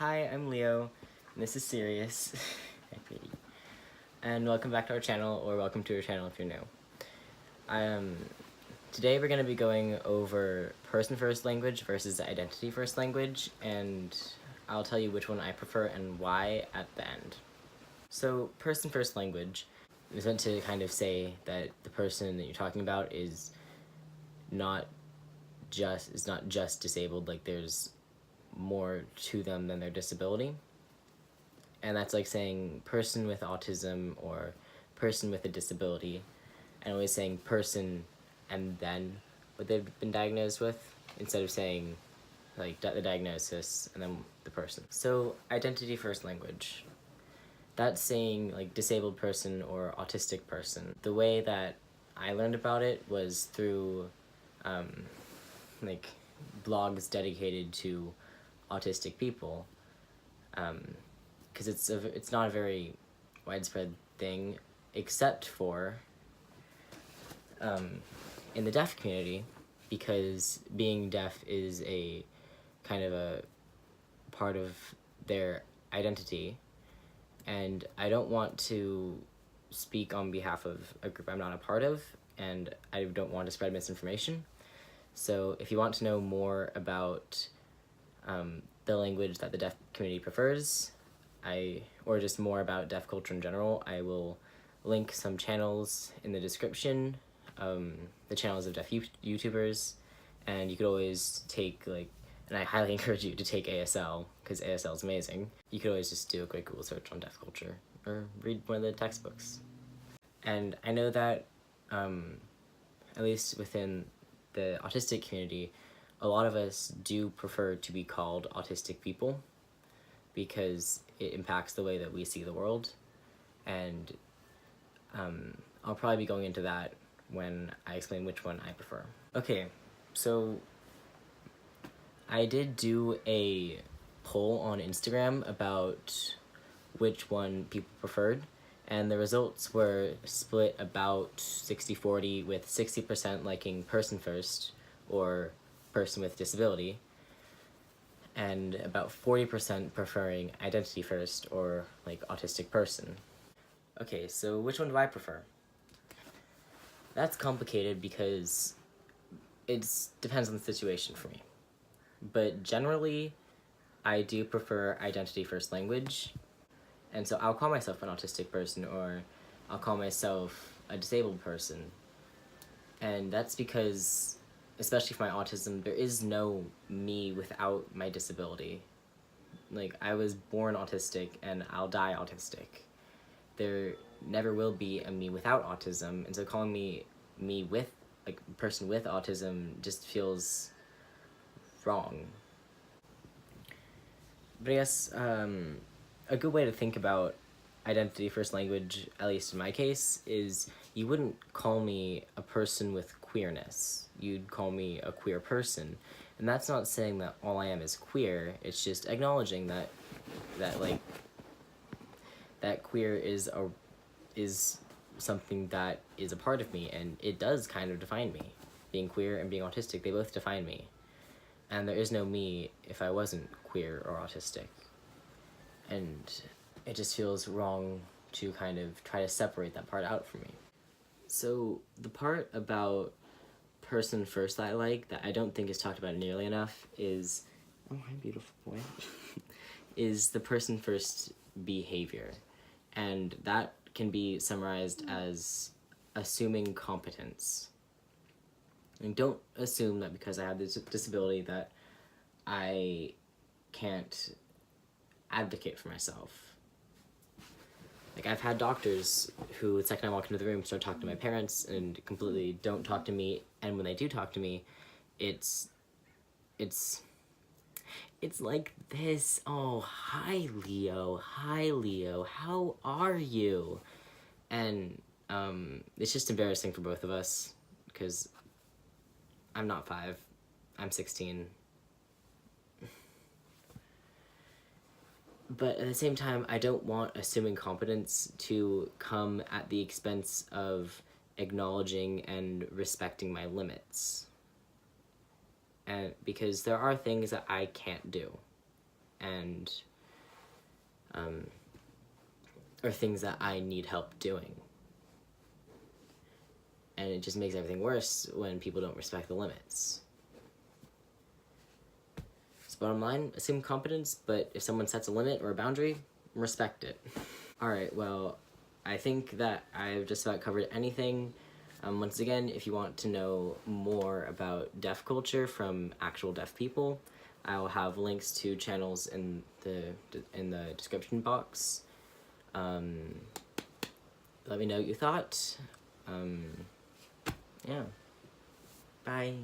Hi, I'm Leo, and this is Sirius. And welcome back to our channel, or welcome to our channel if you're new. Today we're going to be going over person-first language versus identity-first language, and I'll tell you which one I prefer and why at the end. So, person-first language is meant to kind of say that the person that you're talking about is not just disabled, like there's more to them than their disability. And that's like saying person with autism or person with a disability, and always saying person and then what they've been diagnosed with, instead of saying like the diagnosis and then the person. So identity first language, that's saying like disabled person or autistic person. The way that I learned about it was through like blogs dedicated to autistic people, because it's not a very widespread thing, except for in the deaf community, because being deaf is a kind of a part of their identity, and I don't want to speak on behalf of a group I'm not a part of, and I don't want to spread misinformation. So if you want to know more about the language that the deaf community prefers, or just more about deaf culture in general, I will link some channels in the description, the channels of deaf YouTubers, and you could always take and I highly encourage you to take ASL, because ASL is amazing. You could always just do a quick Google search on deaf culture, or read one of the textbooks. And I know that, at least within the autistic community, a lot of us do prefer to be called autistic people, because it impacts the way that we see the world, and I'll probably be going into that when I explain which one I prefer. Okay, so I did do a poll on Instagram about which one people preferred, and the results were split about 60-40, with 60% liking person first, or person with disability, and about 40% preferring identity first, or like autistic person. Okay, so which one do I prefer? That's complicated because it depends on the situation for me. But generally, I do prefer identity first language, and so I'll call myself an autistic person, or I'll call myself a disabled person. And that's because, especially for my autism, there is no me without my disability. Like, I was born autistic and I'll die autistic. There never will be a me without autism, and so calling me with, like, person with autism just feels wrong. But I guess a good way to think about identity first language, at least in my case, is you wouldn't call me a person with queerness. You'd call me a queer person. And that's not saying that all I am is queer, it's just acknowledging that queer is something that is a part of me, and it does kind of define me. Being queer and being autistic, they both define me. And there is no me if I wasn't queer or autistic. And it just feels wrong to kind of try to separate that part out from me. So the part about person first that I like, that I don't think is talked about nearly enough, is, oh hi beautiful boy, is the person first behavior. And that can be summarized as assuming competence. And don't assume that because I have this disability that I can't advocate for myself. Like, I've had doctors who, the second I walk into the room, start talking to my parents and completely don't talk to me, and when they do talk to me, it's like this: oh, hi Leo, how are you? And it's just embarrassing for both of us, because I'm not 5, I'm 16. But at the same time, I don't want assuming competence to come at the expense of acknowledging and respecting my limits. And because there are things that I can't do, and or things that I need help doing. And it just makes everything worse when people don't respect the limits. So bottom line, assume competence, but if someone sets a limit or a boundary, respect it. Alright, well, I think that I've just about covered anything. Once again, if you want to know more about deaf culture from actual deaf people, I will have links to channels in the description box. Let me know what you thought. Yeah. Bye.